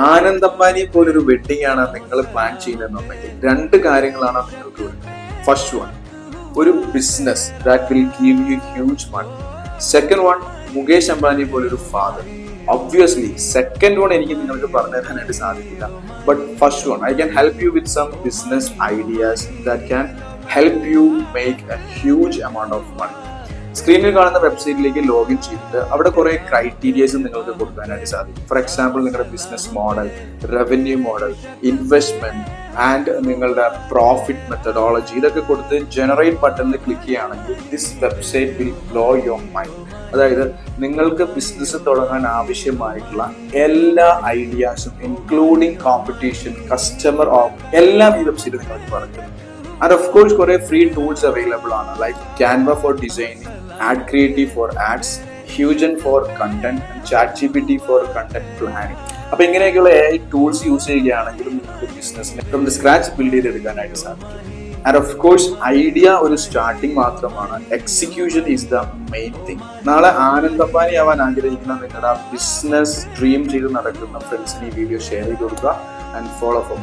ആനന്ദ് അംബാനിയെ പോലൊരു വെഡിങ് ആണ് നിങ്ങൾ പ്ലാൻ ചെയ്യുന്നതെന്നുണ്ടെങ്കിൽ രണ്ട് കാര്യങ്ങളാണ് നിങ്ങൾക്ക് വേണ്ടത്. ഫസ്റ്റ് വൺ, ഒരു business that will give you huge money. Second one, Mukesh അംബാനിയെ പോലൊരു ഫാദർ. ഒബ്വിയസ്ലി സെക്കൻഡ് വൺ എനിക്ക് നിങ്ങൾക്ക് പറഞ്ഞു തരാനായിട്ട് സാധിക്കില്ല. But first one, I can help you with some business ideas that can help you make a huge amount of money. സ്ക്രീനിൽ കാണുന്ന വെബ്സൈറ്റിലേക്ക് ലോഗിൻ ചെയ്തിട്ട് അവിടെ കുറെ ക്രൈറ്റീരിയസ് നിങ്ങൾക്ക് കൊടുക്കാനായിട്ട് സാധിക്കും. ഫോർ എക്സാമ്പിൾ, നിങ്ങളുടെ business model, revenue model, investment and നിങ്ങളുടെ പ്രോഫിറ്റ് മെത്തഡോളജി, ഇതൊക്കെ കൊടുത്ത് ജനറേറ്റ് ബട്ടണിൽ ക്ലിക്ക് ചെയ്യുകയാണെങ്കിൽ this website will blow your mind. അതായത് നിങ്ങൾക്ക് ബിസിനസ് തുടങ്ങാൻ ആവശ്യമായിട്ടുള്ള എല്ലാ ഐഡിയാസും ഇൻക്ലൂഡിങ് കോമ്പറ്റീഷൻ, കസ്റ്റമർ എല്ലാം ഈ വെബ്സൈറ്റ് നിങ്ങൾക്ക് പറഞ്ഞു. ആൻഡ് ഓഫ് കോഴ്സ് കുറെ ഫ്രീ ടൂൾസ് അവൈലബിൾ ആണ്, like Canva for designing, ad creative for ads, ഹ്യൂജൻ for content, ChatGPT for content planning. അപ്പൊ ഇങ്ങനെയൊക്കെയുള്ള AI ടൂൾസ് യൂസ് ചെയ്യുകയാണെങ്കിലും നിങ്ങൾക്ക് ബിസിനസ്സിനെ ഫ്രം ദി സ്ക്രാച്ച് ബിൽഡ് ചെയ്തെടുക്കാനായിട്ട് സാധിക്കും. ആൻഡ് ഓഫ് കോഴ്സ് ഐഡിയ ഒരു സ്റ്റാർട്ടിങ് മാത്രമാണ്, execution is the main thing. നാളെ ആനന്ദ് അംബാനി ആവാൻ ആഗ്രഹിക്കുന്ന നിങ്ങളുടെ ബിസിനസ് ഡ്രീം ചെയ്ത് നടക്കുന്ന ഫ്രണ്ട്സിന് ഈ വീഡിയോ ഷെയർ ചെയ്ത് കൊടുക്കുക ആൻഡ് ഫോളോ ഫോർ.